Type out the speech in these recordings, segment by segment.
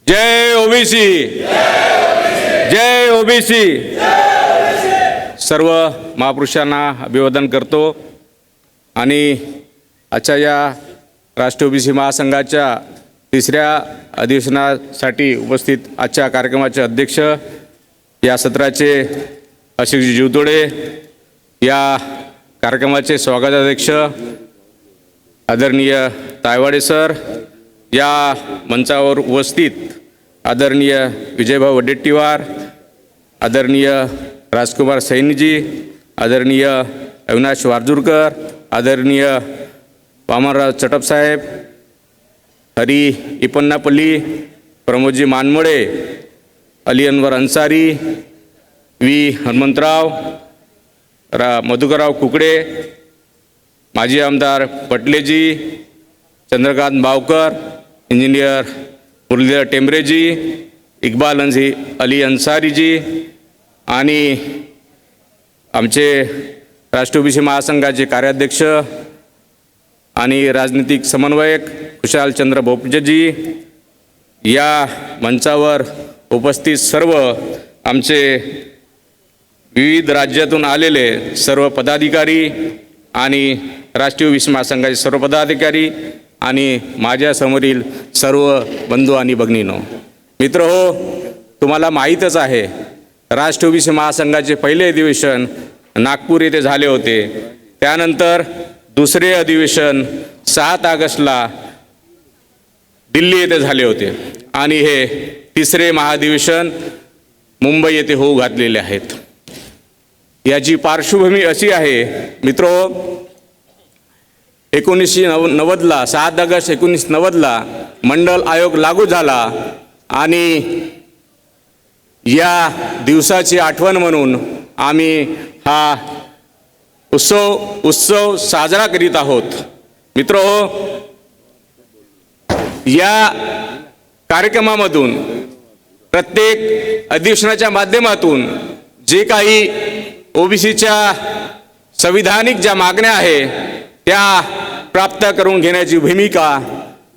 जय ओबीसी, जय ओबीसी। सर्व महापुरुषांना अभिवादन करतो आणि आजच्या या राष्ट्रीय ओबीसी महासंघाच्या तिसऱ्या अधिवेशनासाठी उपस्थित आजच्या कार्यक्रमाचे अध्यक्ष, या सत्राचे आशिष जीवतोडे, या कार्यक्रमाचे स्वागताध्यक्ष आदरणीय तायवाडे सर, या मंचावर उपस्थित आदरणीय विजयभाऊ वडेट्टीवार, आदरणीय राजकुमार सैनीजी, आदरणीय अविनाश वारजूरकर, आदरणीय वामनराव चटपसाहेब, हरी इपन्नापल्ली, प्रमोदजी मानमोळे, अली अनवर अन्सारी, वी हनुमंतराव, मधुकरराव कुकडे, माजी आमदार पटलेजी, चंद्रकांत बावकर, इंजिनियर मुरलीधर टेंबरेजी, इक्बाल अली अन्सारीजी आणि आमचे राष्ट्रीय ओबीसी महासंघाचे कार्याध्यक्ष आणि राजनीतिक समन्वयक खुशालचंद्र भोपजेजी, या मंचावर उपस्थित सर्व आमचे विविध राज्यातून आलेले सर्व पदाधिकारी आणि राष्ट्रीय ओबीसी महासंघाचे सर्व पदाधिकारी आणि माझ्या समोरील सर्व बंधू आणि भगिनींनो, मित्रहो, तुम्हाला माहीतच आहे राष्ट्रीय ओबीसी महासंघाचे पहिले अधिवेशन नागपूर येथे झाले होते। त्यानंतर दुसरे अधिवेशन 7 ऑगस्टला दिल्ली येथे झाले होते आणि हे तिसरे महाधिवेशन मुंबई येथे होऊ घातलेले आहेत। याची पार्श्वभूमी अशी आहे मित्रहो, 1990ला 7 ऑगस्ट 1990ला मंडल आयोग लागू झाला आणि या दिवसाची आठवण म्हणून आम्ही हा उत्सव साजरा करीत आहोत। मित्रहो, या कार्यक्रमामधून प्रत्येक अधिवेशनाच्या माध्यमातून जे काही ओबीसीच्या संविधानिक ज्या मागण्या आहे त्या प्राप्त करून घेण्याची भूमिका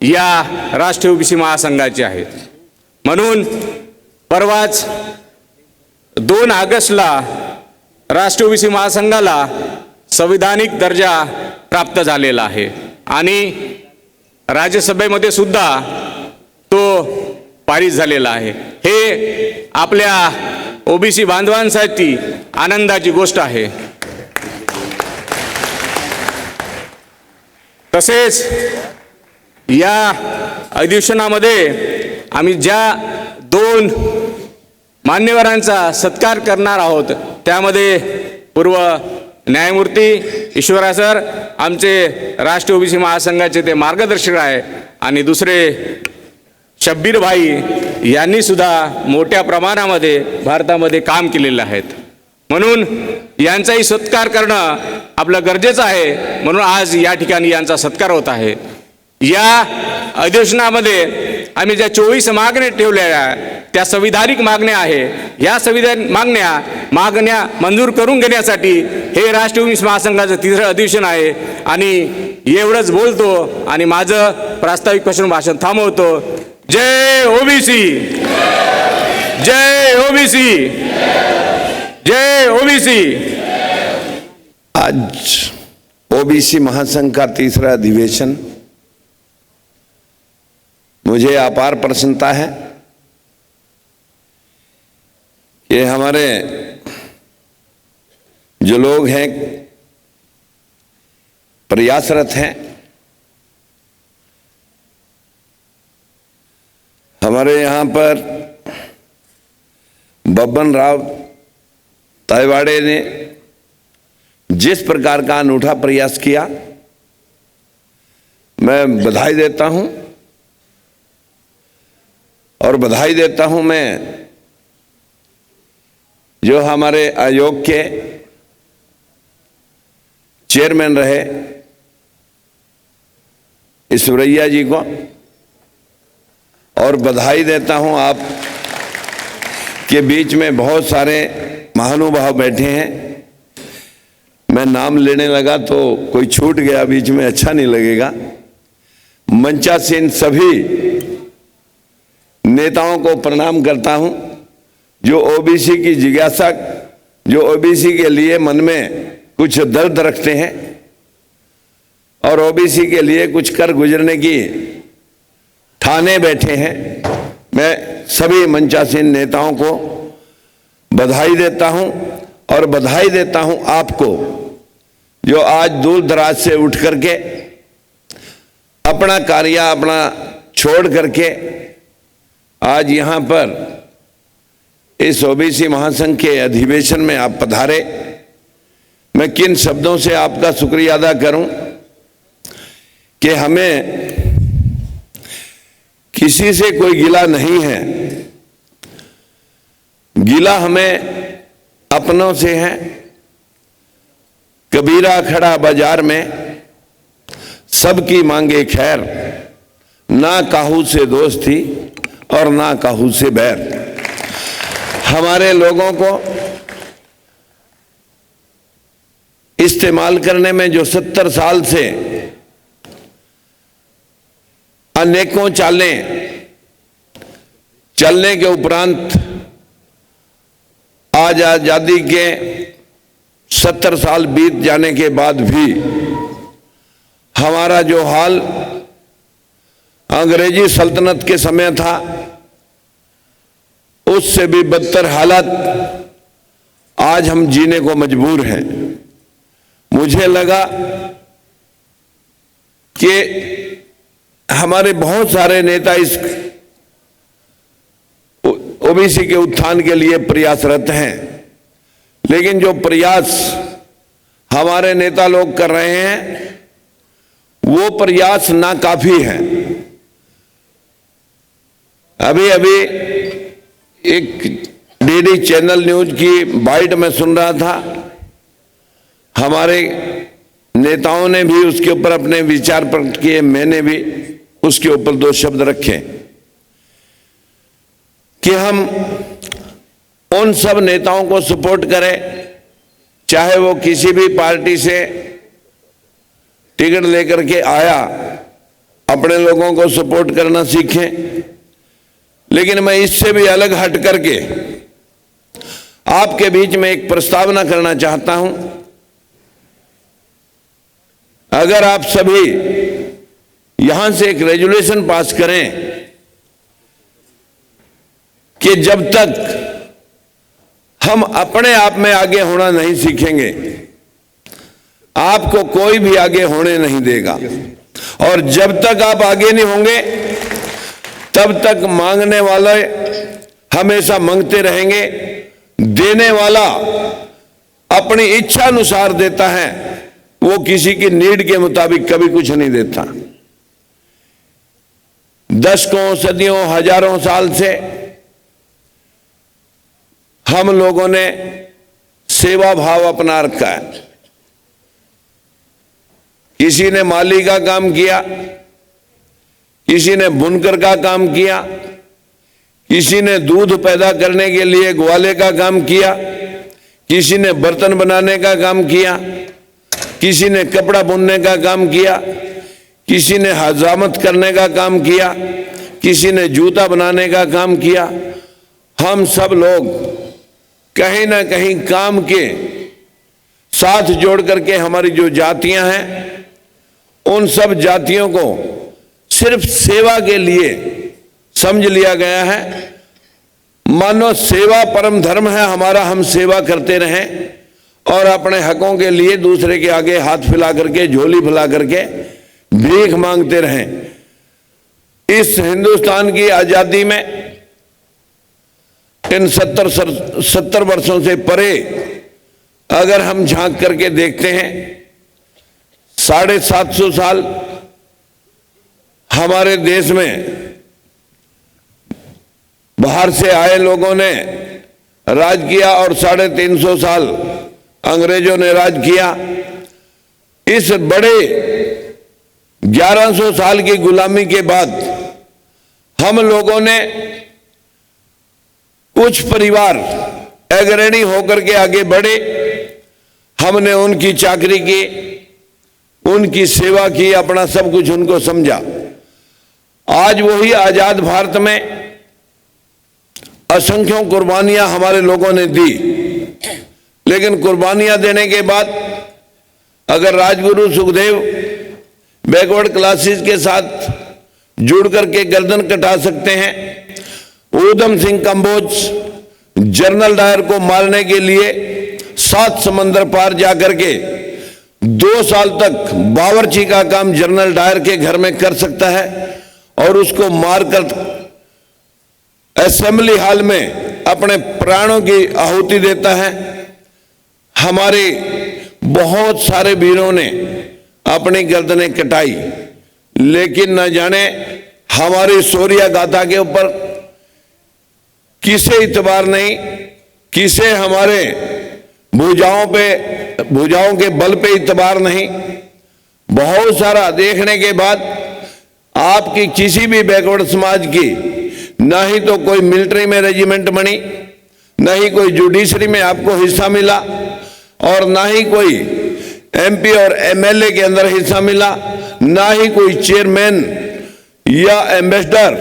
या राष्ट्रीय ओबीसी महासंघाची आहे। म्हणून परवाच 2 ऑगस्टला राष्ट्रीय ओबीसी महासंघाला संविधानिक दर्जा प्राप्त झालेला आहे आणि राज्यसभेमध्ये सुद्धा तो पारित झालेला आहे। हे आपल्या ओबीसी बांधवांसाठी आनंदाची गोष्ट आहे। तसेच या अधिवेशनामध्ये आम्ही ज्या 2 मान्यवरांचा सत्कार करणार आहोत त्यामध्ये पूर्व न्यायमूर्ती ईश्वरा सर, आमचे राष्ट्रीय ओबीसी महासंघाचे ते मार्गदर्शक आहे, आणि दुसरे शब्बीर भाई यांनी सुद्धा मोठ्या प्रमाणामध्ये भारतामध्ये काम केलेले आहेत। म्हणून यांचाही सत्कार करणं आपलं गरजेचं आहे। म्हणून आज या ठिकाणी यांचा सत्कार होत आहे। या अधिवेशनामध्ये आम्ही ज्या 24 मागण्या ठेवलेल्या त्या संविधानिक मागण्या आहे। या संविधानिक मागण्या मंजूर करून घेण्यासाठी हे राष्ट्रीय ओबीसी महासंघाचं तिसरं अधिवेशन आहे आणि एवढंच बोलतो आणि माझं प्रास्ताविक भाषण थांबवतो। जय ओबीसी, जय ओबीसी, जय ओबीसी। आज ओबीसी महासंघ का तीसरा अधिवेशन, मुझे अपार प्रसन्नता है कि हमारे जो लोग हैं प्रयासरत हैं। हमारे यहाँ पर बब्बन राव तायवाड़े ने जिस प्रकार का अनूठा प्रयास किया, मैं बधाई देता हूं और बधाई देता हूं मैं जो हमारे आयोग के चेयरमैन रहे ईश्वरैया जी को, और बधाई देता हूं आप के बीच में बहुत सारे महानुभाव बैठे हैं। मैं नाम लेने लगा तो कोई छूट गया बीच में, अच्छा नहीं लगेगा। मंचासीन सभी नेताओं को प्रणाम करता हूं, जो ओबीसी की जिज्ञासा, जो ओबीसी के लिए मन में कुछ दर्द रखते हैं और ओबीसी के लिए कुछ कर गुजरने की ठाने बैठे हैं। मैं सभी मंचासीन नेताओं को बधाई देता हूं और बधाई देता हूं आपको, जो आज दूर दराज से उठ करके अपना कार्य अपना छोड़ करके आज यहां पर इस ओबीसी महासंघ के अधिवेशन में आप पधारे। मैं किन शब्दों से आपका शुक्रिया अदा करूं कि हमें किसी से कोई गिला नहीं है, गिला हमें अपनों से है। कबीरा खड़ा बाजार में सबकी मांगे खैर, ना काहू से दोस्ती और ना काहू से बैर। हमारे लोगों को इस्तेमाल करने में जो 70 साल से अनेकों चालें चलने के उपरांत आज आजादी के 70 साल बीत जाने के बाद भी हमारा जो हाल अंग्रेजी सल्तनत के समय था, उससे भी बदतर हालत आज हम जीने को मजबूर हैं। मुझे लगा कि हमारे बहुत सारे नेता इस ओबीसी के उत्थान के लिए प्रयासरत हैं, लेकिन जो प्रयास हमारे नेता लोग कर रहे हैं वो प्रयास नाकाफी है। अभी अभी एक डीडी चैनल न्यूज की बाइट में सुन रहा था, हमारे नेताओं ने भी उसके ऊपर अपने विचार प्रकट किए, मैंने भी उसके ऊपर 2 शब्द रखे कि हम उन सब नेताओं को सपोर्ट करें, चाहे वो किसी भी पार्टी से टिकट लेकर के आया, अपने लोगों को सपोर्ट करना सीखें। लेकिन मैं इससे भी अलग हट करके आपके बीच में एक प्रस्तावना करना चाहता हूं। अगर आप सभी यहां से एक रेजोल्यूशन पास करें कि जब तक हम अपने आप में आगे होना नहीं सीखेंगे, आपको कोई भी आगे होने नहीं देगा, और जब तक आप आगे नहीं होंगे तब तक मांगने वाले हमेशा मांगते रहेंगे, देने वाला अपनी इच्छा अनुसार देता है, वो किसी की नीड के मुताबिक कभी कुछ नहीं देता। दशकों, सदियों, हजारों साल से हम लोगों ने सेवा भाव अपना रखा है। किसी ने माली का काम किया, किसी ने बुनकर का काम किया, किसी ने दूध पैदा करने के लिए ग्वाले का काम किया, किसी ने बर्तन बनाने का काम किया, किसी ने कपड़ा बुनने का काम किया, किसी ने हजामत करने का काम किया, किसी ने जूता बनाने का काम किया। हम सब लोग कहीं ना कहीं काम के साथ जोड़ करके हमारी जो जातियां हैं, उन सब जातियों को सिर्फ सेवा के लिए समझ लिया गया है। मानो सेवा परम धर्म है हमारा, हम सेवा करते रहें और अपने हकों के लिए दूसरे के आगे हाथ फैला करके, झोली फैला करके भीख मांगते रहें। इस हिंदुस्तान की आजादी में इन 70 वर्षों से परे अगर हम झांक करके देखते हैं, 750 साल हमारे देश में बाहर से आए लोगों ने राज किया और 350 साल अंग्रेजों ने राज किया। इस बड़े 1100 साल की गुलामी के बाद हम लोगों ने, कुछ परिवार अग्रणी होकर के आगे बढ़े, हमने उनकी चाकरी की, उनकी सेवा की, अपना सब कुछ उनको समझा। आज वही आजाद भारत में असंख्यों कुर्बानियां हमारे लोगों ने दी, लेकिन कुर्बानियां देने के बाद अगर राजगुरु सुखदेव बैकवर्ड क्लासेस के साथ जुड़ करके गर्दन कटा सकते हैं, ऊधम सिंह कंबोज जनरल डायर को मारने के लिए 7 समंदर पार जाकर के 2 साल तक बावर्ची का काम जनरल डायर के घर में कर सकता है और उसको मारकर असेंबली हॉल में अपने प्राणों की आहुति देता है। हमारे बहुत सारे वीरों ने अपनी गर्दनें कटाई, लेकिन न जाने हमारी शौर्य गाथा के ऊपर किसे इतबार नहीं, किसे हमारे भुजाओं के बल पे इतबार नहीं। बहुत सारा देखने के बाद आपकी किसी भी बैकवर्ड समाज की ना ही तो कोई मिलिट्री में रेजिमेंट बनी, ना ही कोई जुडिशरी में आपको हिस्सा मिला, और ना ही कोई एमपी और एमएलए के अंदर हिस्सा मिला, ना ही कोई चेयरमैन या एम्बेसडर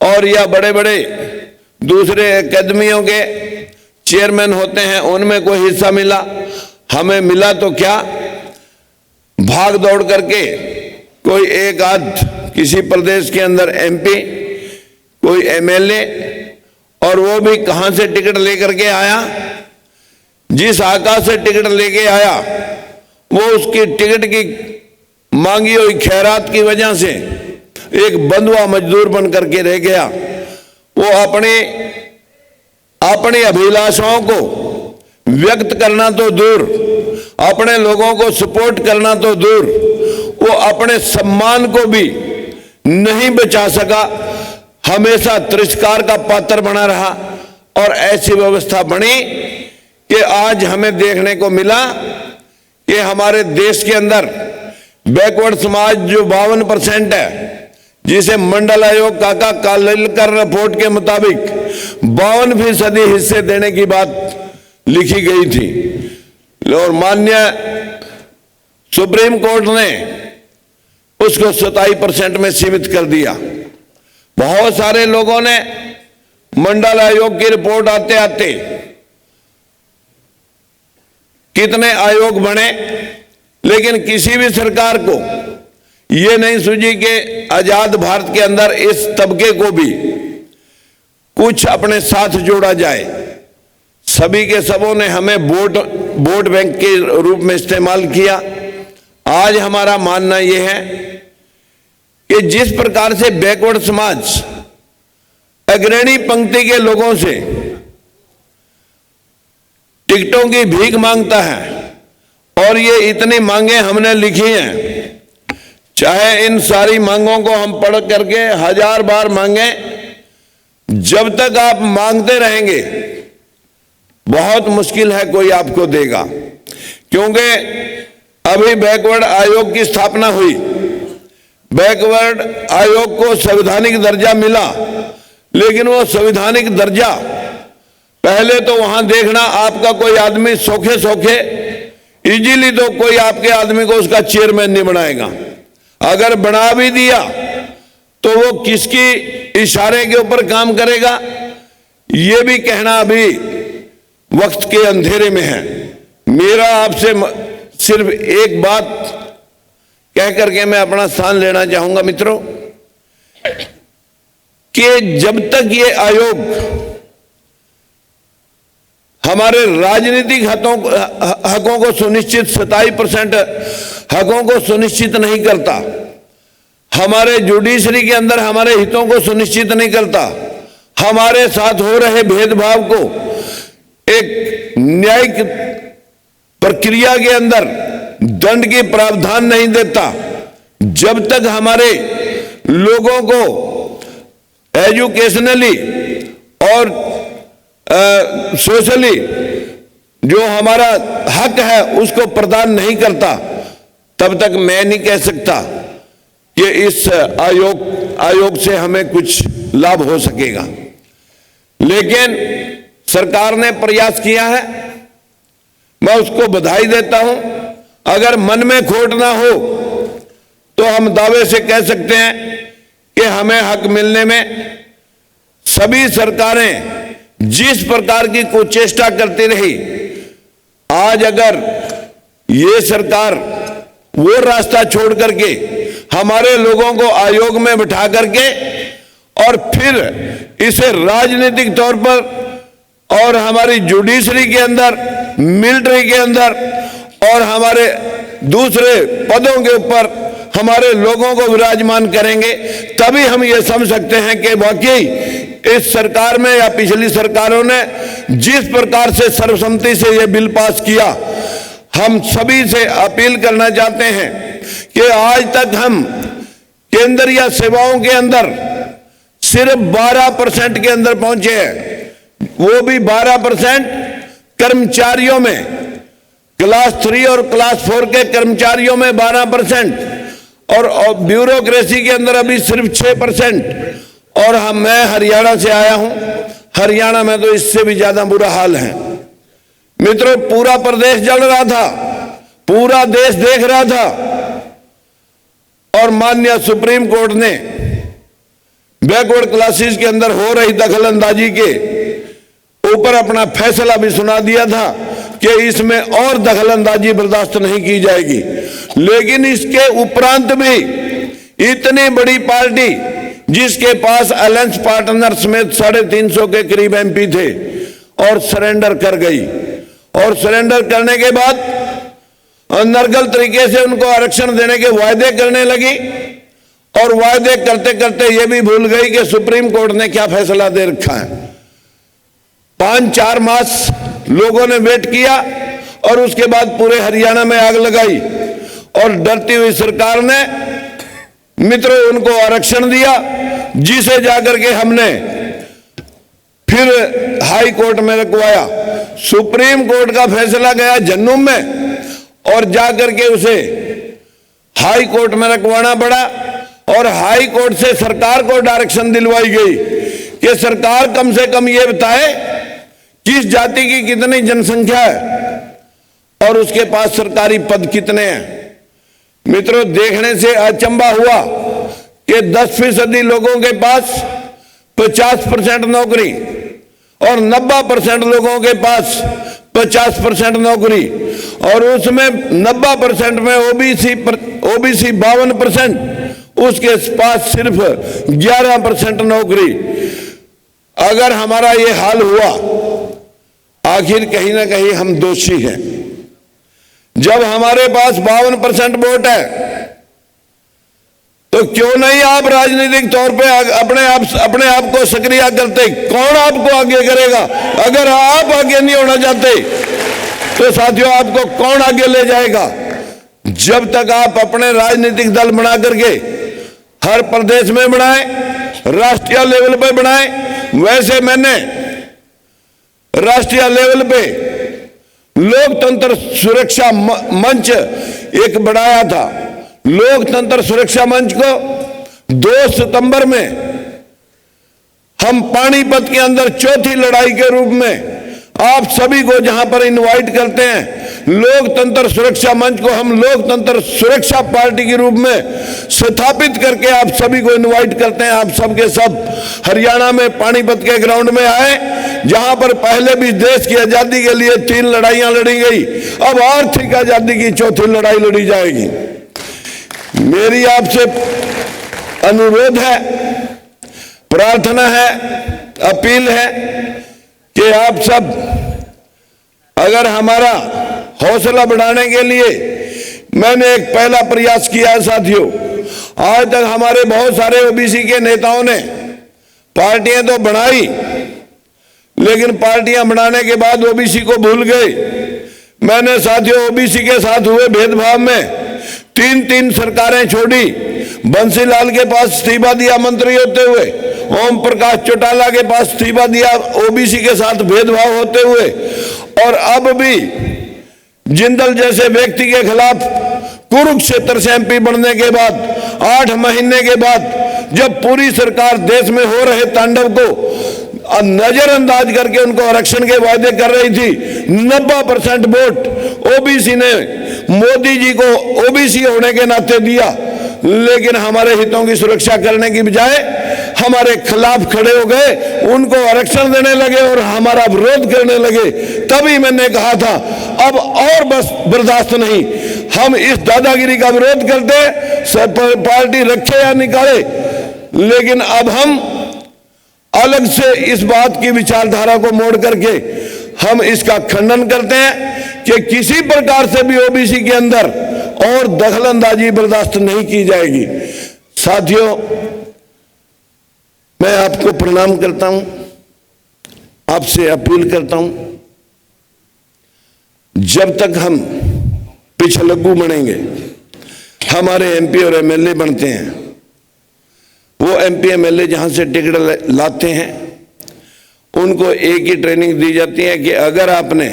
और या बड़े बड़े दूसरे अकादमियों के चेयरमैन होते हैं उनमें कोई हिस्सा मिला। हमें मिला तो क्या, भाग दौड़ करके कोई एक आध किसी प्रदेश के अंदर एमपी, कोई एमएलए, और वो भी कहां से टिकट लेकर के आया, जिस आकाश से टिकट लेके आया वो उसकी टिकट की मांगी हुई खैरात की वजह से एक बंधुआ मजदूर बन करके रह गया। वो अपनी अभिलाषाओं को व्यक्त करना तो दूर, अपने लोगों को सपोर्ट करना तो दूर, वो अपने सम्मान को भी नहीं बचा सका, हमेशा तिरस्कार का पात्र बना रहा। और ऐसी व्यवस्था बनी कि आज हमें देखने को मिला कि हमारे देश के अंदर बैकवर्ड समाज जो 52% है, जिसे मंडल आयोग काका कालेलकर रिपोर्ट के मुताबिक 52% हिस्से देने की बात लिखी गई थी, और माननीय सुप्रीम कोर्ट ने उसको 27% में सीमित कर दिया। बहुत सारे लोगों ने मंडल आयोग की रिपोर्ट आते आते कितने आयोग बने, लेकिन किसी भी सरकार को ये नहीं सूझी कि आजाद भारत के अंदर इस तबके को भी कुछ अपने साथ जोड़ा जाए। सभी के सबों ने हमें वोट बैंक के रूप में इस्तेमाल किया। आज हमारा मानना यह है कि जिस प्रकार से बैकवर्ड समाज अग्रणी पंक्ति के लोगों से टिकटों की भीख मांगता है, और ये इतनी मांगे हमने लिखी हैं, चाहे इन सारी मांगों को हम पढ़ करके 1000 बार मांगे, जब तक आप मांगते रहेंगे बहुत मुश्किल है कोई आपको देगा। क्योंकि अभी बैकवर्ड आयोग की स्थापना हुई, बैकवर्ड आयोग को संवैधानिक दर्जा मिला, लेकिन वो संवैधानिक दर्जा पहले तो वहां देखना आपका कोई आदमी सोखे इजीली तो कोई आपके आदमी को उसका चेयरमैन नहीं बनाएगा। अगर बना भी दिया तो वो किसकी इशारे के ऊपर काम करेगा, ये भी कहना अभी वक्त के अंधेरे में है। मेरा आपसे सिर्फ एक बात कह करके मैं अपना स्थान लेना चाहूंगा मित्रों, कि जब तक ये आयोग हमारे राजनीतिक हकों को सुनिश्चित 27% हकों को सुनिश्चित नहीं करता, हमारे जुडिशरी के अंदर हमारे हितों को सुनिश्चित नहीं करता, हमारे साथ हो रहे भेदभाव को एक न्यायिक प्रक्रिया के अंदर दंड की प्रावधान नहीं देता, जब तक हमारे लोगों को एजुकेशनली और सोशली जो हमारा हक है उसको प्रदान नहीं करता, तब तक मैं नहीं कह सकता कि इस आयोग से हमें कुछ लाभ हो सकेगा। लेकिन सरकार ने प्रयास किया है, मैं उसको बधाई देता हूं। अगर मन में खोट ना हो तो हम दावे से कह सकते हैं कि हमें हक मिलने में सभी सरकारें जिस प्रकार की कुचेष्टा करती रही, आज अगर ये सरकार वो रास्ता छोड़ करके हमारे लोगों को आयोग में बिठा करके और फिर इसे राजनीतिक तौर पर और हमारी जुडिशरी के अंदर, मिलिट्री के अंदर और हमारे दूसरे पदों के ऊपर हमारे लोगों को विराजमान करेंगे, तभी हम ये समझ सकते हैं कि वाकई इस सरकार में या पिछली सरकारों ने जिस प्रकार से सर्वसम्मति से ये बिल पास किया, हम सभी से अपील करना चाहते हैं कि आज तक हम केंद्रीय सेवाओं के अंदर सिर्फ 12% के अंदर पहुंचे हैं, वो भी 12% कर्मचारियों में, क्लास 3 और क्लास 4 के कर्मचारियों में 12% और ब्यूरोक्रेसी के अंदर अभी सिर्फ 6%। और मैं हरियाणा से आया हूं, हरियाणा में तो इससे भी ज्यादा बुरा हाल है। मित्रों, पूरा प्रदेश जल रहा था, पूरा देश देख रहा था और माननीय सुप्रीम कोर्ट ने बैकवर्ड क्लासेस के अंदर हो रही दखलंदाजी के ऊपर अपना फैसला भी सुना दिया था कि इसमें और दखलंदाजी बर्दाश्त नहीं की जाएगी। लेकिन इसके उपरांत भी इतनी बड़ी पार्टी जिसके पास अलायंस पार्टनर समेत 350 के करीब एमपी थे और सरेंडर कर गई, और सरेंडर करने के बाद अनर्गल तरीके से उनको आरक्षण देने के वायदे करने लगी और वायदे करते करते ये भी भूल गई कि सुप्रीम कोर्ट ने क्या फैसला दे रखा है। 5-4 मास लोगों ने वेट किया और उसके बाद पूरे हरियाणा में आग लगाई और डरती हुई सरकार ने मित्रों उनको आरक्षण दिया, जिसे जाकर के हमने फिर हाई कोर्ट में रखवाया। सुप्रीम कोर्ट का फैसला गया जन्नूम में और जाकर के उसे हाई कोर्ट में रखवाना पड़ा और हाई कोर्ट से सरकार को डायरेक्शन दिलवाई गई कि सरकार कम से कम ये बताए किस जाति की कितनी जनसंख्या है और उसके पास सरकारी पद कितने हैं। मित्रों, देखने से अचंभा हुआ कि 10% लोगों के पास 50% नौकरी और 90% लोगों के पास 50% नौकरी, और उसमें 90% में ओबीसी 52%, उसके पास सिर्फ 11% नौकरी। अगर हमारा ये हाल हुआ, आखिर कहीं ना कहीं हम दोषी हैं। जब हमारे पास 52% वोट है तो क्यों नहीं आप राजनीतिक तौर पे अपने आप को सक्रिय करते? कौन आपको आगे करेगा? अगर आप आगे नहीं होना चाहते तो साथियों आपको कौन आगे ले जाएगा? जब तक आप अपने राजनीतिक दल बना करके हर प्रदेश में बनाए, राष्ट्रीय लेवल पे बनाए। वैसे मैंने राष्ट्रीय लेवल पे लोकतंत्र सुरक्षा मंच एक बनाया था। लोकतंत्र सुरक्षा मंच को 2 सितंबर में हम पानीपत के अंदर चौथी लड़ाई के रूप में आप सभी को जहां पर इनवाइट करते हैं, लोकतंत्र सुरक्षा मंच को हम लोकतंत्र सुरक्षा पार्टी के रूप में स्थापित करके आप सभी को इनवाइट करते हैं। आप सबके सब हरियाणा में पानीपत के ग्राउंड में आए, जहां पर पहले भी देश की आजादी के लिए 3 लड़ाइयां लड़ी गई, अब आर्थिक आजादी की चौथी लड़ाई लड़ी जाएगी। मेरी आपसे अनुरोध है, प्रार्थना है, अपील है कि आप सब अगर हमारा हौसला बढ़ाने के लिए, मैंने एक पहला प्रयास किया है साथियों। आज तक हमारे बहुत सारे ओबीसी के नेताओं ने पार्टियां तो बनाई, लेकिन पार्टियां बनाने के बाद ओबीसी को भूल गए। मैंने साथियों ओबीसी के साथ हुए भेदभाव में 3 सरकारें छोड़ी। बंसीलाल के पास इस्तीफा दिया मंत्री होते हुए, ओम प्रकाश चौटाला के पास इस्तीफा दिया ओबीसी के साथ भेदभाव होते हुए, और अब भी जिंदल जैसे व्यक्ति के खिलाफ कुरुक्षेत्र से एमपी बनने के बाद 8 महीने के बाद जब पूरी सरकार देश में हो रहे तांडव को नजरअंदाज करके उनको आरक्षण के वायदे कर रही थी, 90% वोट ओबीसी ने मोदी जी को ओबीसी होने के नाते दिया। लेकिन हमारे हितों की सुरक्षा करने की बजाय हमारे खिलाफ खड़े हो गए, उनको आरक्षण देने लगे और हमारा विरोध करने लगे। तभी मैंने कहा था अब और बस बर्दाश्त नहीं, हम इस दादागिरी का विरोध करते, सब पार्टी रखे या निकाले, लेकिन अब हम अलग से इस बात की विचारधारा को मोड़ करके हम इसका खंडन करते हैं कि किसी प्रकार से भी ओबीसी के अंदर और दखलंदाजी बर्दाश्त नहीं की जाएगी। साथियों, मैं आपको प्रणाम करता हूं, आपसे अपील करता हूं, जब तक हम पिछलग्गू बनेंगे, हमारे एमपी और एमएलए बनते हैं, वो एमपी एमएलए जहां से टिकट लाते हैं उनको एक ही ट्रेनिंग दी जाती है कि अगर आपने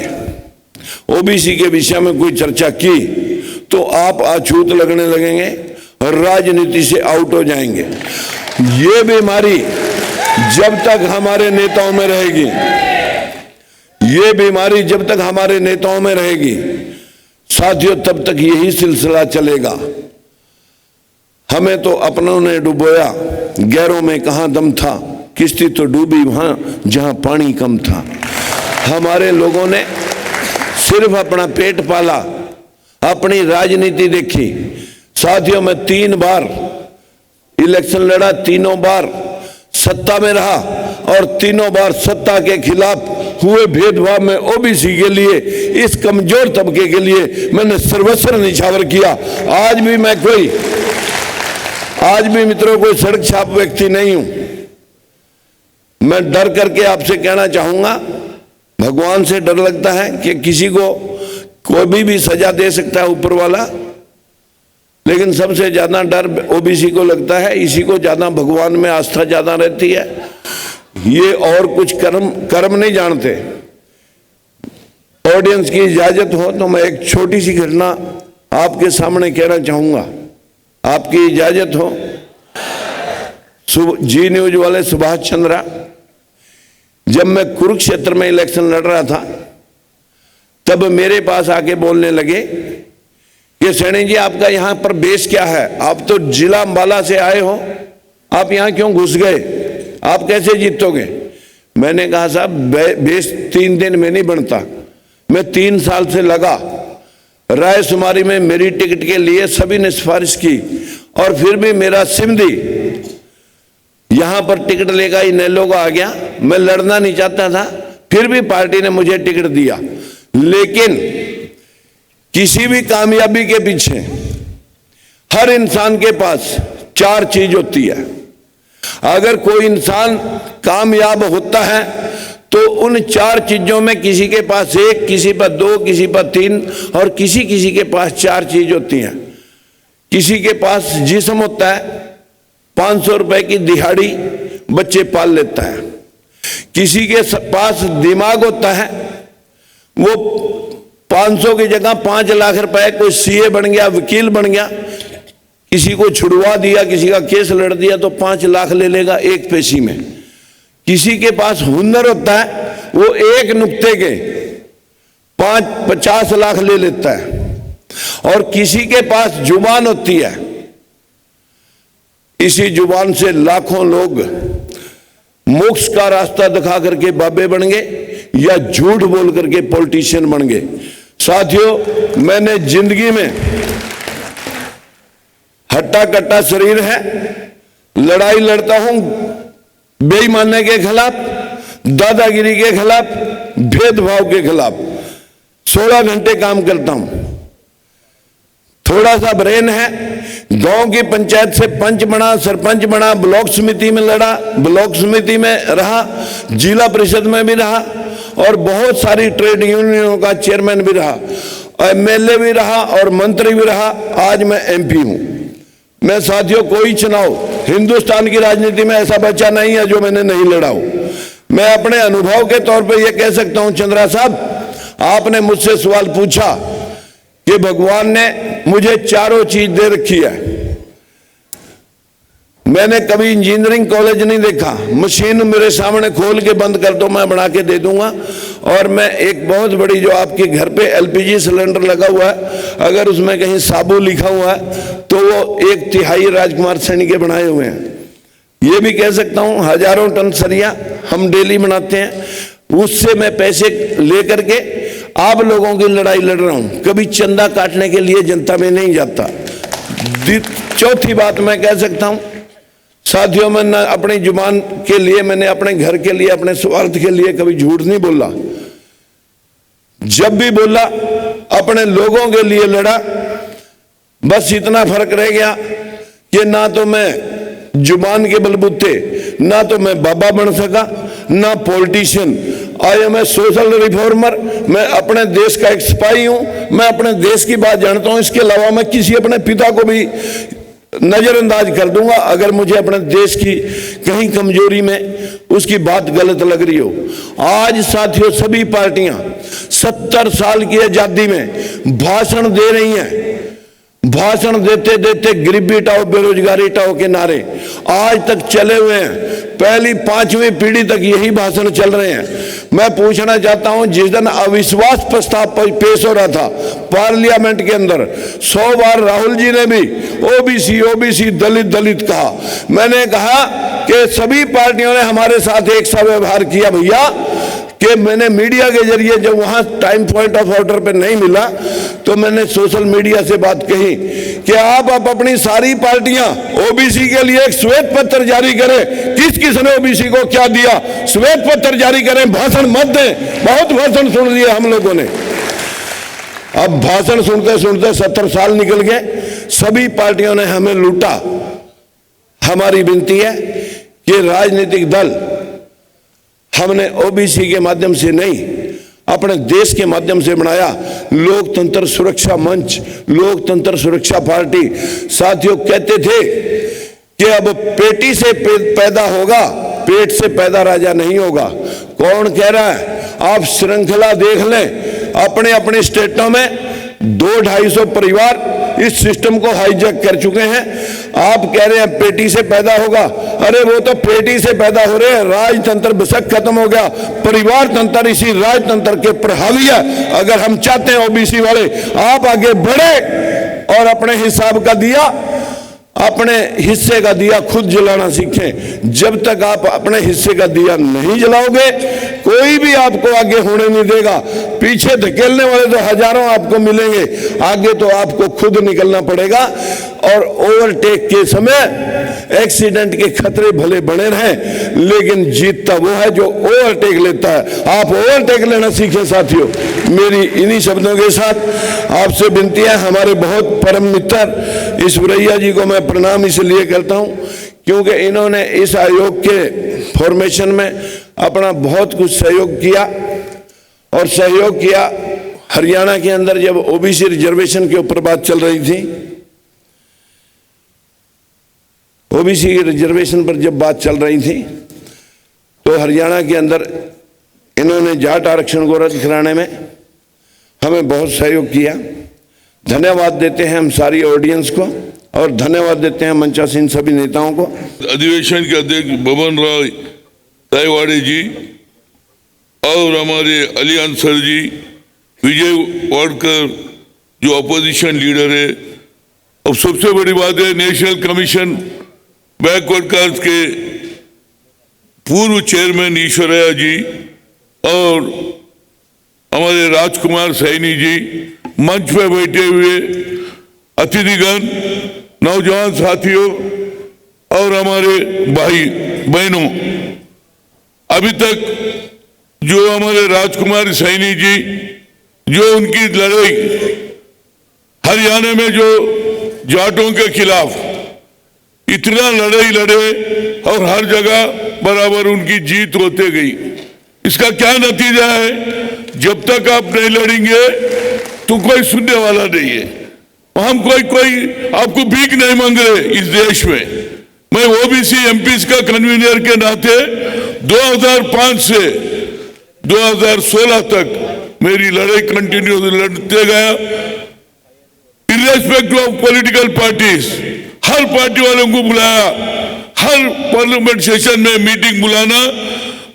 ओबीसी के विषय में कोई चर्चा की तो आप अछूत लगने लगेंगे और राजनीति से आउट हो जाएंगे। ये बीमारी जब तक हमारे नेताओं में रहेगी, ये बीमारी जब तक हमारे नेताओं में रहेगी, साथियों, तब तक यही सिलसिला चलेगा। हमें तो अपनों ने डुबोया, गैरों में कहां दम था, किश्ती तो डूबी वहां जहां पानी कम था। हमारे लोगों ने सिर्फ अपना पेट पाला, अपनी राजनीति देखी। साथियों, मैं 3 बार इलेक्शन लड़ा, तीनों बार सत्ता में रहा और तीनों बार सत्ता के खिलाफ हुए भेदभाव में ओबीसी के लिए, इस कमजोर तबके के लिए मैंने सर्वस्व निछावर किया। आज भी मित्रों कोई सड़क छाप व्यक्ति नहीं हूं। मैं डर करके आपसे कहना चाहूंगा, भगवान से डर लगता है कि किसी को कोई भी सजा दे सकता है ऊपर वाला, लेकिन सबसे ज्यादा डर ओबीसी को लगता है, इसी को ज्यादा भगवान में आस्था ज्यादा रहती है। ये और कुछ कर्म नहीं जानते। ऑडियंस की इजाजत हो तो मैं एक छोटी सी घटना आपके सामने कहना चाहूंगा, आपकी इजाजत हो। जी न्यूज वाले सुभाष चंद्रा, जब मैं कुरुक्षेत्र में इलेक्शन लड़ रहा था तब मेरे पास आके बोलने लगे कि सैनी जी, आपका यहां पर बेस क्या है? आप तो जिला अंबाला से आए हो, आप यहां क्यों घुस गए? आप कैसे जीतोगे? मैंने कहा साहब, बेस 3 दिन में नहीं बनता। मैं 3 साल से लगा, रायशुमारी में मेरी टिकट के लिए सभी ने सिफारिश की और फिर भी मेरा सिमधी यहां पर टिकट लेगा इनेलो का आ गया। मैं लड़ना नहीं चाहता था, फिर भी पार्टी ने मुझे टिकट दिया। लेकिन किसी भी कामयाबी के पीछे हर इंसान के पास 4 चीज होती है। अगर कोई इंसान कामयाब होता है तो उन 4 चीजों में किसी के पास 1, किसी पर 2, किसी पर 3 और किसी के पास 4 चीज होती हैं। किसी के पास जिस्म होता है, 500 रुपए की दिहाड़ी बच्चे पाल लेता है। किसी के पास दिमाग होता है, वो 500 की जगह 5 लाख रुपए, कोई सीए बन गया, वकील बन गया। किसी को छुड़वा दिया, किसी का केस लड़ दिया तो 5 लाख ले लेगा एक पेशी में। किसी के पास हुनर होता है, वो एक नुक्ते के 50 लाख ले लेता है। और किसी के पास जुबान होती है, इसी जुबान से लाखों लोग मोक्ष का रास्ता दिखा करके बाबे बन गए या झूठ बोल करके पॉलिटिशियन बन गए। साथियों, मैंने जिंदगी में हट्टा कट्टा शरीर है, लड़ाई लड़ता हूं बेईमानी के खिलाफ, दादागिरी के खिलाफ, भेदभाव के खिलाफ। 16 घंटे काम करता हूं। थोड़ा सा ब्रेन है, गांव की पंचायत से पंच बना, सरपंच बना, ब्लॉक समिति में लड़ा, ब्लॉक समिति में रहा, जिला परिषद में भी रहा और बहुत सारी ट्रेड यूनियनों का चेयरमैन भी रहा, एमएलए भी रहा और मंत्री भी रहा। आज मैं एमपी हूं। मैं साथियों, कोई चुनाव हिंदुस्तान की राजनीति में ऐसा बचा नहीं है जो मैंने नहीं लड़ा हो। मैं अपने अनुभव के तौर पे यह कह सकता हूं, चंद्रा साहब, आपने मुझसे सवाल पूछा कि भगवान ने मुझे 4 चीज दे रखी है। मैंने कभी इंजीनियरिंग कॉलेज नहीं देखा, मशीन मेरे सामने खोल के बंद कर दो, मैं बना के दे दूंगा। और मैं एक बहुत बड़ी, जो आपके घर पे एलपीजी सिलेंडर लगा हुआ है, अगर उसमें कहीं साबु लिखा हुआ है तो वो 1/3 राजकुमार सैनी के बनाए हुए हैं। ये भी कह सकता हूं, हजारों टन सरिया हम डेली बनाते हैं, उससे मैं पैसे लेकर के आप लोगों की लड़ाई लड़ रहा हूं, कभी चंदा काटने के लिए जनता में नहीं जाता। चौथी बात मैं कह सकता हूं साथियों, मैं अपनी जुबान के लिए, मैंने अपने घर के लिए, अपने स्वार्थ के लिए कभी झूठ नहीं बोला। जब भी बोला अपने लोगों के लिए लड़ा। बस इतना फर्क रह गया कि ना तो मैं जुबान के बलबूते, ना तो मैं बाबा बन सका, ना politician. I am a social reformer. मैं अपने देश का एक सिपाही हूं, मैं अपने देश की बात जानता हूं। इसके अलावा मैं किसी अपने पिता को भी नजरअंदाज कर दूंगा अगर मुझे अपने देश की कहीं कमजोरी में उसकी बात गलत लग रही हो। आज साथियों सभी पार्टियां 70 साल की आजादी में भाषण दे रही हैं। भाषण देते देते गरीबी हटाओ, बेरोजगारी हटाओ के नारे आज तक चले हुए हैं। पहली 5वीं पीढ़ी तक यही भाषण चल रहे हैं। मैं पूछना चाहता हूं, जिस दिन अविश्वास प्रस्ताव पेश हो रहा था पार्लियामेंट के अंदर, 100 बार राहुल जी ने भी ओबीसी ओबीसी दलित दलित कहा। मैंने कहा कि सभी पार्टियों ने हमारे साथ एक सा व्यवहार किया भैया, कि मैंने मीडिया के जरिए जब वहां टाइम पॉइंट ऑफ ऑर्डर पे नहीं मिला तो मैंने सोशल मीडिया से बात कही कि आप अपनी सारी पार्टियां ओबीसी के लिए एक श्वेत पत्र जारी करें। किस किसने ओबीसी को क्या दिया, श्वेत पत्र जारी करें, भाषण मत दें। बहुत भाषण सुन लिए हम लोगों ने। अब भाषण सुनते सुनते 70 साल निकल गए, सभी पार्टियों ने हमें लूटा। हमारी विनती है कि राजनीतिक दल हमने ओबीसी के माध्यम से नहीं, अपने देश के माध्यम से बनाया लोकतंत्र सुरक्षा मंच, लोकतंत्र सुरक्षा पार्टी। साथियों कहते थे कि अब पेटी से पैदा होगा, पेट से पैदा राजा नहीं होगा। कौन कह रहा है? आप श्रृंखला देख लें, अपने अपने स्टेटों में 200-250 परिवार इस सिस्टम को हाईजैक कर चुके हैं। आप कह रहे हैं पेटी से पैदा होगा, अरे वो तो पेटी से पैदा हो रहे हैं। राजतंत्र बेशक खत्म हो गया, परिवार तंत्र इसी राजतंत्र के प्रभावी है। अगर हम चाहते हैं ओबीसी वाले आप आगे बढ़े और अपने हिसाब का दिया, अपने हिस्से का दिया खुद जलाना सीखें। जब तक आप अपने हिस्से का दिया नहीं जलाओगे कोई भी आपको आगे होने नहीं देगा। पीछे धकेलने वाले तो हजारों आपको मिलेंगे, आगे तो आपको खुद निकलना पड़ेगा। और ओवरटेक के समय एक्सीडेंट के खतरे भले बने रहें, लेकिन जीतता वो है जो ओवरटेक लेता है। आप ओवरटेक लेना सीखें साथियों। मेरी इन्हीं शब्दों के साथ आपसे विनती है, हमारे बहुत परम मित्र ईश्वरैया जी को मैं प्रणाम इसलिए करता हूं क्योंकि इन्होंने इस आयोग के फॉर्मेशन में अपना बहुत कुछ सहयोग किया। और सहयोग किया हरियाणा के अंदर जब ओबीसी रिजर्वेशन के ऊपर बात चल रही थी, ओबीसी रिजर्वेशन पर जब बात चल रही थी तो हरियाणा के अंदर इन्होंने जाट आरक्षण को रद्द कराने में हमें बहुत सहयोग किया। धन्यवाद देते हैं हम सारी ऑडियंस को और धन्यवाद देते हैं मंचासीन सभी नेताओं को। अधिवेशन के अध्यक्ष बबन राव रायवाड़े जी और हमारे अली अंसर जी, विजय वाडकर जो अपोजिशन लीडर है, और सबसे बड़ी बात है नेशनल कमीशन बैकवर्ड कास्ट के पूर्व चेयरमैन ईश्वरैया जी और हमारे राजकुमार सैनी जी, मंच पे बैठे हुए अतिथिगण, नौजवान साथियों और हमारे भाई बहनों, अभी तक जो हमारे राजकुमार सैनी जी जो उनकी लड़ाई हरियाणा में जो जाटों के खिलाफ इतना लड़ाई लड़े और हर जगह बराबर उनकी जीत होते गई। इसका क्या नतीजा है? जब तक आप नहीं लड़ेंगे तो कोई सुनने वाला नहीं है। हम कोई आपको भीख नहीं मांग रहे इस देश में। मैं ओबीसी एमपीज का कन्वीनर के नाते 2005 से 2016 तक मेरी लड़ाई कंटिन्यू लड़ते गया, irrespective of political parties. Her party वालों को बुलाया, हर पार्लियामेंट सेशन में मीटिंग बुलाना।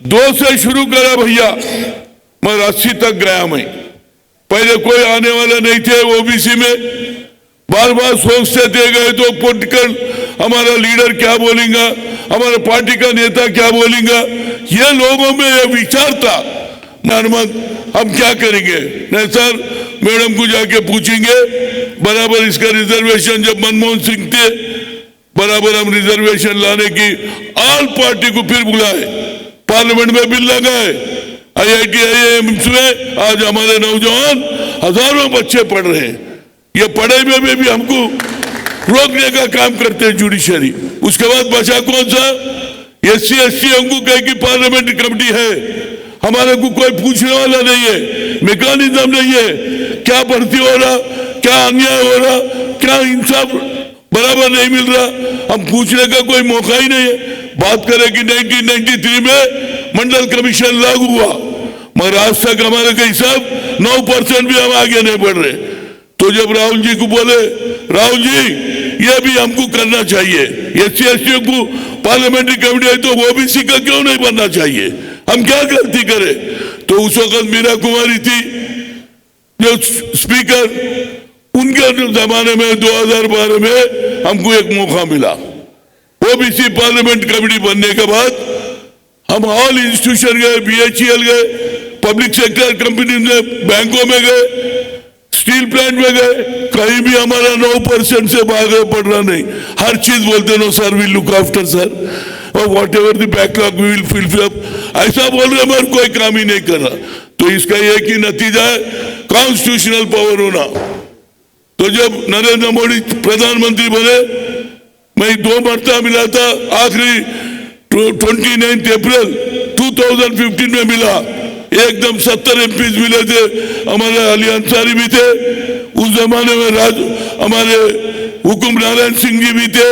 2 से शुरू करा भैया, मैं 80 तक गया। मैं पहले कोई आने वाला नहीं थे ओबीसी में, बार बार सोचते थे गए तो पॉलिटिकल हमारा लीडर क्या बोलेगा, हमारे पार्टी का नेता क्या बोलेगा, ये लोगों में ये विचार था। हम क्या करेंगे? नहीं सर, मैडम को जाके पूछेंगे, बराबर इसका रिजर्वेशन जब मनमोहन सिंह थे बराबर हम रिजर्वेशन लाने की ऑल पार्टी को फिर बुलाए, पार्लियामेंट में बिल लगाए, IIT IIMs में आज हमारे नौजवान हजारों बच्चे पढ़ रहे हैं। ये पढ़ाई में भी हमको रोकने का काम करते हैं जुडिशरी। उसके बाद बचा कौन सा? SC ST हमको कहे कि पार्लियामेंट्री कमेटी है, हमारे को कोई पूछने वाला नहीं है, मैकेनिज्म नहीं है, क्या भर्ती हो रहा, क्या अन्याय हो रहा, क्या इंसाफ बराबर नहीं मिल रहा, हम पूछने का कोई मौका ही नहीं है। बात करें कि 1993 में मंडल कमीशन लागू हुआ, मगर आज तक हमारे का हिसाब 9% भी हम आगे नहीं बढ़ रहे। तो जब राहुल जी को बोले, राहुल जी ये भी हमको करना चाहिए, SC ST को पार्लियामेंट्री कमेटी है तो OBC का क्यों नहीं बनना चाहिए, हम क्या गलती करें? तो उस वक्त मीरा कुमारी थी जो स्पीकर, उनके जमाने में 2012 में हमको एक मौका मिला। OBC पार्लियामेंट कमेटी बनने के बाद हम ऑल इंस्टीट्यूशन गए, BHEL गए, पब्लिक सेक्टर कंपनी में, बैंकों में गए, स्टील प्लांट में गए, कहीं भी हमारा 9% से आगे बढ़ रहा नहीं। हर चीज बोलते no sir we look after sir, और whatever the backlog we will fill up, ऐसा बोल रहे मगर कोई काम ही नहीं कर रहा। तो इसका एक ही नतीजा है, कॉन्स्टिट्यूशनल पावर होना। तो जब नरेंद्र मोदी प्रधानमंत्री बने, मैं 2 मरतबा मिला था, आखिरी 29 अप्रैल 2015 में मिला, एकदम 70 MPs मिले थे, हमारे अली अंसारी भी थे, उस जमाने में हमारे हुकुम नारायण सिंह जी भी थे,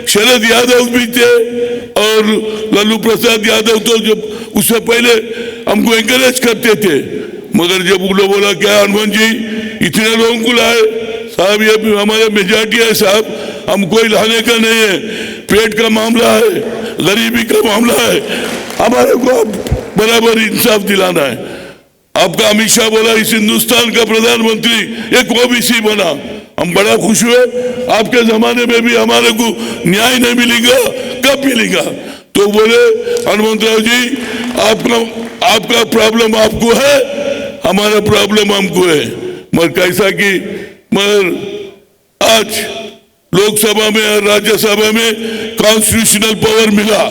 शरद यादव भी थे और लालू प्रसाद यादव। तो जब उससे पहले हमको एनकरेज करते थे, मगर जब वो लोग बोला क्या हनुमान जी इतने लोगों को लाए, साहब ये भी हमारा मेजॉरिटी है साहब, हम कोई लाने का नहीं है, पेट का मामला है, गरीबी का मामला है, हमारे को बराबर इंसाफ दिलाना है। आपका अमित शाह बोला इस हिंदुस्तान का प्रधानमंत्री एक OBC बना, हम बड़ा खुश हुए। आपके जमाने में भी हमारे को न्याय नहीं मिलेगा, कब मिलेगा? तो बोले हनुमंतराव जी आपका प्रॉब्लम आपको है, हमारा प्रॉब्लम हमको है। मगर कैसा कि मगर आज लोकसभा में और राज्यसभा में कॉन्स्टिट्यूशनल पावर मिला,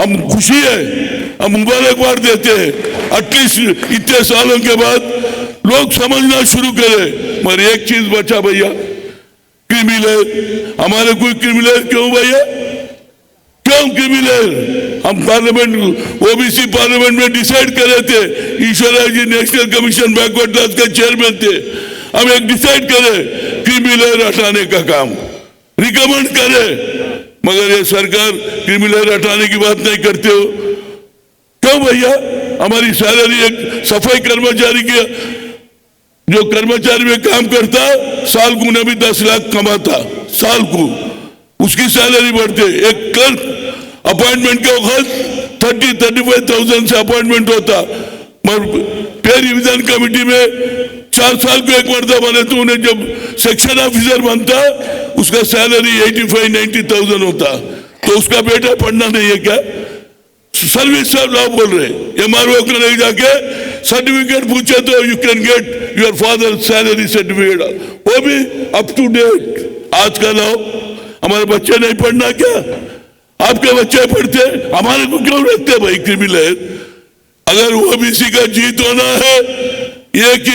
हम खुशी है, हम मुबारकबाद देते हैं। एटलीस्ट इतने सालों के बाद लोग समझना शुरू करें। मगर एक चीज बचा भैया, क्रिमिनल, हमारे कोई क्रिमिनल क्यों भैया, क्यों क्रिमिनल? हम पार्लियामेंट OBC पार्लियामेंट में डिसाइड कर रहे थे, ईश्वरा जी नेशनल कमीशन बैकवर्ड क्लास के चेयरमैन थे, हम एक डिसाइड करें क्रिमिनल हटाने का काम रिकमेंड करें, मगर ये सरकार क्रिमिनल हटाने की बात नहीं करते हो। क्यों भैया? हमारी सैलरी एक सफाई कर्मचारी की, जो कर्मचारी में काम करता साल को उन्हें भी 10 लाख कमाता साल को, उसकी सैलरी बढ़ते। एक क्लर्क अपॉइंटमेंट के वक्त 30-35,000 से अपॉइंटमेंट होता, मगर पे रिविजन कमेटी में 4 साल को एक मरतबा बने तो उन्हें जब सेक्शन ऑफिसर बनता उसका सैलरी 85-90,000 होता। तो उसका बेटा पढ़ना नहीं है क्या? सर्विस लॉ बोल रहे, MRO को नहीं जाके सर्टिफिकेट पूछे तो you can get your father salary certificate, वो भी अप टू डेट। आज का लॉ, हमारे बच्चे नहीं पढ़ना क्या? आपके बच्चे पढ़ते, हमारे को क्यों रखते भाई क्रिमिनल? अगर OBC का जीत होना है, ये कि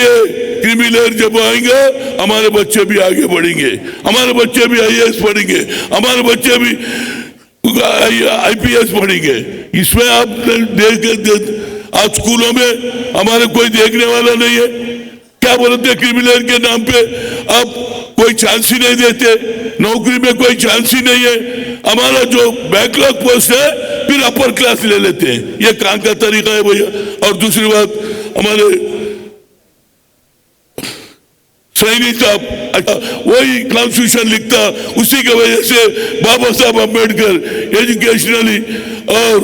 क्रिमिनल जब आएंगे हमारे बच्चे भी आगे बढ़ेंगे, हमारे बच्चे भी IAS पढ़ेंगे, हमारे बच्चे भी IPS पढ़ेंगे। इसमें आप देख आज स्कूलों में हमारे कोई देखने वाला नहीं है, क्या बोलते क्रिमिनल के नाम पे आप कोई चांस ही नहीं देते, नौकरी में कोई चांस ही नहीं है। हमारा जो बैकलॉग पोस्ट है फिर अपर क्लास ले लेते हैं, ये काम का तरीका है भैया। और दूसरी बात, हमारे सैनी साहब वही कॉन्स्टिट्यूशन लिखता, उसी की वजह से बाबा साहब अम्बेडकर एजुकेशनली और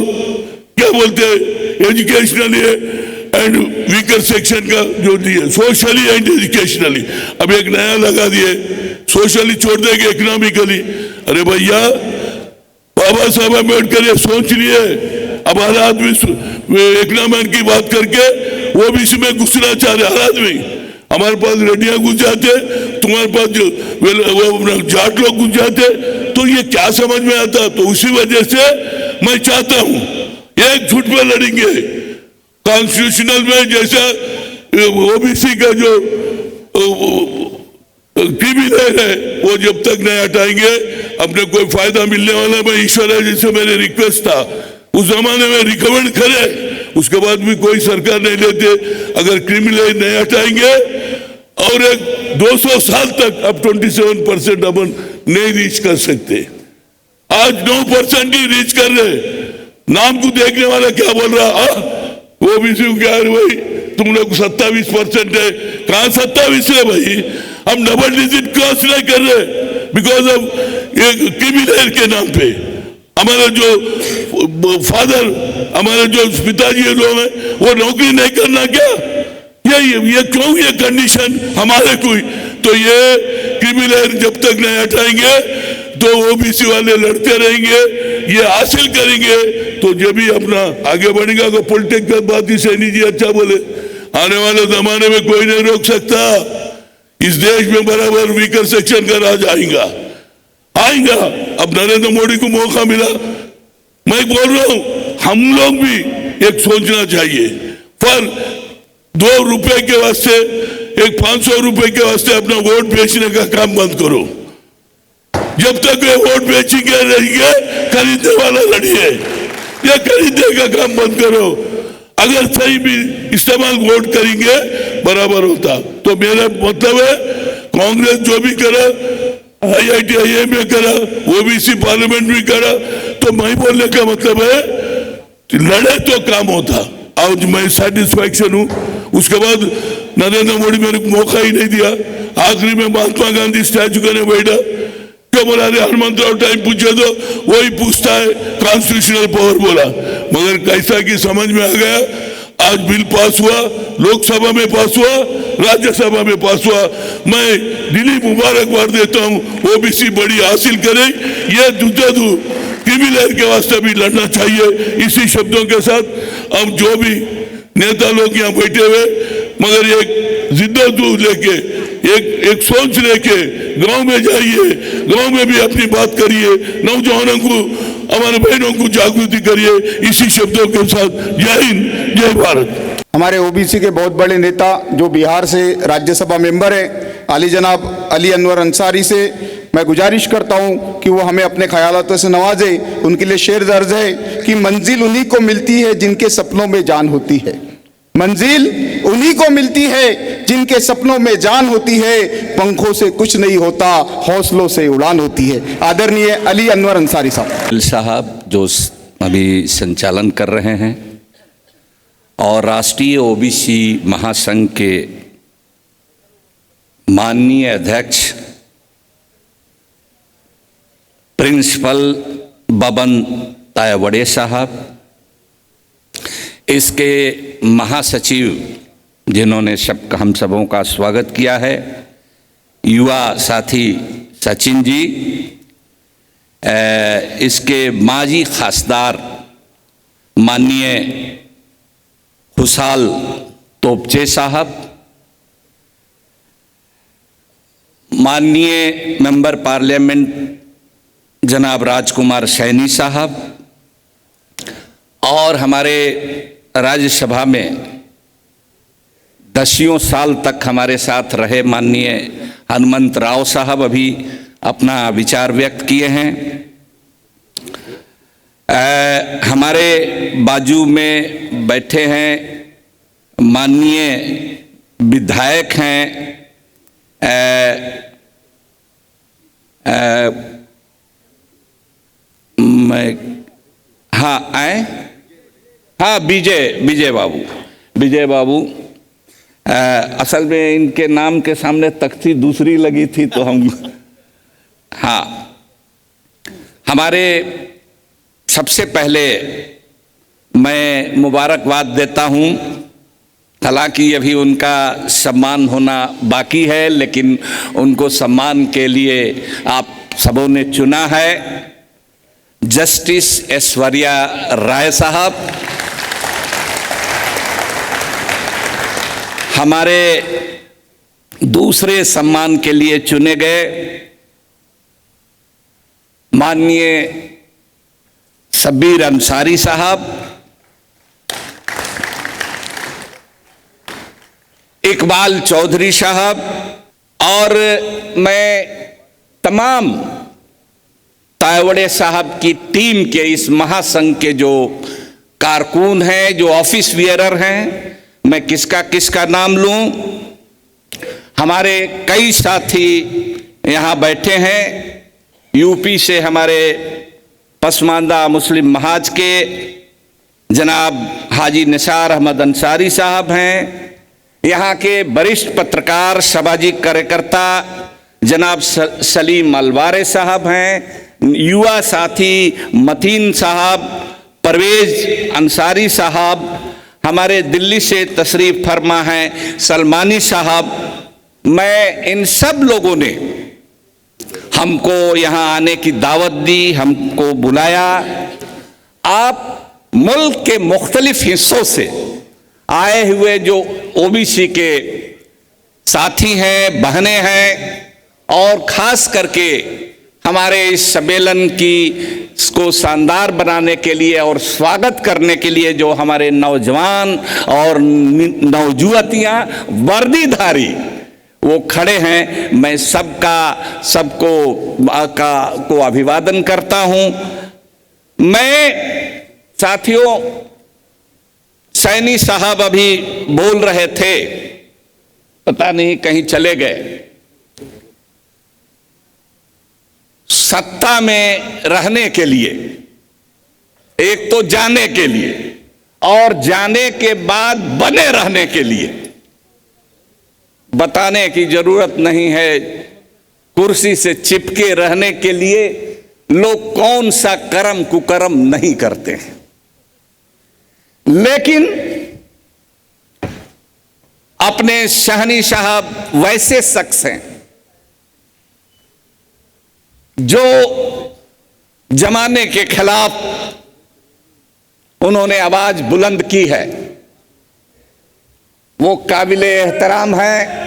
क्या बोलते हैं एजुकेशनली एंड वीकर सेक्शन का जो दिए, सोशली एंड एजुकेशनली, अब एक नया लगा दिए, सोशली छोड़ देंगे इकोनॉमिकली। अरे भैया, बाबा साहब अम्बेडकर ये सोच लिए, अब हर आदमी एक नामन की बात करके वो भी इसमें घुसना चाह रहे। हर आदमी, हमारे पास रेडिया घुस जाते, तुम्हारे पास जो जाट लोग घुस जाते, तो ये क्या समझ में आता। तो उसी वजह से मैं चाहता हूं एक झूठ पे लड़ेंगे कॉन्स्टिट्यूशनल में, जैसा ओबीसी का जो क्रिमिनल है वो जब तक नहीं हटाएंगे अपने कोई फायदा मिलने वाला। मैं ईश्वर है जैसे मेरे रिक्वेस्ट था उस जमाने में रिकमेंड करे, उसके बाद भी कोई सरकार नहीं लेते। अगर क्रिमिनल नहीं हटाएंगे और एक 200 साल तक अब 27% अपन नहीं रीच कर सकते। आज 9% ही रीच कर रहे। नाम को देखने वाला क्या बोल रहा, वो भी क्या है भाई, तुम लोग 27% है। कहां 27 है भाई, हम डबल डिजिट क्रॉस नहीं कर रहे बिकॉज ऑफ क्रिमिनल के नाम पे। हमारे जो फादर, हमारे जो पिताजी लोग हैं, वो नौकरी नहीं करना क्या, ये क्यों ये कंडीशन हमारे कोई। तो ये क्रिमिनल जब तक नहीं हटाएंगे तो ओबीसी वाले लड़ते रहेंगे, ये हासिल करेंगे तो जब भी अपना आगे बढ़ेगा। तो पॉलिटिकल बात ही सैनी जी अच्छा बोले, आने वाले जमाने में कोई नहीं रोक सकता। इस देश में बराबर वीकर सेक्शन का राज आएगा। अब नरेंद्र मोदी को मौका मिला, मैं बोल रहा हूं हम लोग भी एक सोचना चाहिए। पर 2 रुपए के वास्ते, एक 500 रुपए के वास्ते अपना वोट बेचने का काम बंद करो। जब तक ये वोट बेचेंगे रहेंगे, खरीदने वाला लड़िए, ये खरीदने का काम बंद करो। अगर सही भी इस्तेमाल वोट करेंगे बराबर होता। तो मेरा मतलब है कांग्रेस जो भी करा, IIT IIM में करा, ओबीसी पार्लियामेंट भी करा, तो मैं बोलने का मतलब है लड़े तो काम होता। आज मैं सेटिस्फैक्शन हूं। उसके बाद नरेंद्र मोदी मेरे को मौका ही नहीं दिया। आखिरी में महात्मा गांधी स्टैचू करने बैठा, क्या बोला, अरे हनुमंतराव टाइम पूछे तो वही पूछता है कॉन्स्टिट्यूशनल पावर बोला। मगर कैसा कि समझ में आ गया। आज बिल पास हुआ, लोकसभा में पास हुआ, राज्यसभा में पास हुआ। मैं दिली मुबारकबाद देता हूं, ओबीसी बड़ी हासिल करे। ये जुद्दू क्रिमिनल के वास्ते भी लड़ना चाहिए। इसी शब्दों के साथ अब जो भी नेता लोग यहाँ बैठे हुए, मगर एक जिद्दत लेके, एक सोच लेके गांव में जाइए, गांव में भी अपनी बात करिए, नौजवानों को, हमारे बहनों को जागृति करिए। इसी शब्दों के साथ जय हिंद, जय भारत। हमारे ओबीसी के बहुत बड़े नेता जो बिहार से राज्यसभा मेंबर हैं, अली जनाब अली अनवर अंसारी से मैं गुजारिश करता हूं कि वो हमें अपने ख्यालातों से नवाजे। उनके लिए शेर दर्ज है कि मंजिल उन्हीं को मिलती है जिनके सपनों में जान होती है। मंजिल उन्हीं को मिलती है जिनके सपनों में जान होती है। पंखों से कुछ नहीं होता, हौसलों से उड़ान होती है। आदरणीय अली अनवर अंसारी साहब जो अभी संचालन कर रहे हैं, और राष्ट्रीय ओबीसी महासंघ के माननीय अध्यक्ष प्रिंसिपल बबन तायावड़े साहब, इसके महासचिव जिन्होंने हम सबों का स्वागत किया है, युवा साथी सचिन जी, इसके माजी खासदार माननीय खुशाल तोपचे साहब, माननीय मेंबर पार्लियामेंट जनाब राजकुमार सैनी साहब, और हमारे राज्यसभा में 10 साल तक हमारे साथ रहे माननीय हनुमंतराव साहब अभी अपना विचार व्यक्त किए हैं। हमारे बाजू में बैठे हैं माननीय विधायक हैं विजय बाबू असल में इनके नाम के सामने तख्ती दूसरी लगी थी तो हम हमारे सबसे पहले मैं मुबारकबाद देता हूं। हालांकि अभी उनका सम्मान होना बाकी है, लेकिन उनको सम्मान के लिए आप सबों ने चुना है जस्टिस ऐश्वर्या राय साहब। हमारे दूसरे सम्मान के लिए चुने गए माननीय शब्बीर अंसारी साहब, इकबाल चौधरी साहब, और मैं तमाम तायवड़े साहब की टीम के, इस महासंघ के जो कारकुन हैं, जो ऑफिस वियरर हैं, मैं किसका नाम लूं। हमारे कई साथी यहाँ बैठे हैं। यूपी से हमारे पसमानदा मुस्लिम महाज के जनाब हाजी निसार अहमद अंसारी साहब हैं। यहाँ के वरिष्ठ पत्रकार सामाजिक कार्यकर्ता जनाब सलीम अलवारे साहब हैं। युवा साथी मतीन साहब, परवेज अंसारी साहब, हमारे दिल्ली से तशरीफ फरमा हैं सलमानी साहब। मैं इन सब लोगों ने हमको यहाँ आने की दावत दी, हमको बुलाया। आप मुल्क के मुख्तलिफ हिस्सों से आए हुए जो ओबीसी के साथी हैं, बहनें हैं, और खास करके हमारे इस सम्मेलन को शानदार बनाने के लिए और स्वागत करने के लिए जो हमारे नौजवान और नौजुवतियां वर्दीधारी वो खड़े हैं, मैं सबको अभिवादन करता हूं। मैं साथियों, सैनी साहब अभी बोल रहे थे, पता नहीं कहीं चले गए। सत्ता में रहने के लिए, एक तो जाने के लिए, और जाने के बाद बने रहने के लिए बताने की जरूरत नहीं है। कुर्सी से चिपके रहने के लिए लोग कौन सा कर्म कुकर्म नहीं करते हैं, लेकिन अपने शहनी साहब वैसे शख्स हैं जो जमाने के खिलाफ उन्होंने आवाज बुलंद की है, वो काबिले एहतराम है।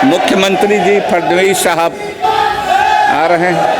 मुख्यमंत्री जी फडणवीस साहब आ रहे हैं।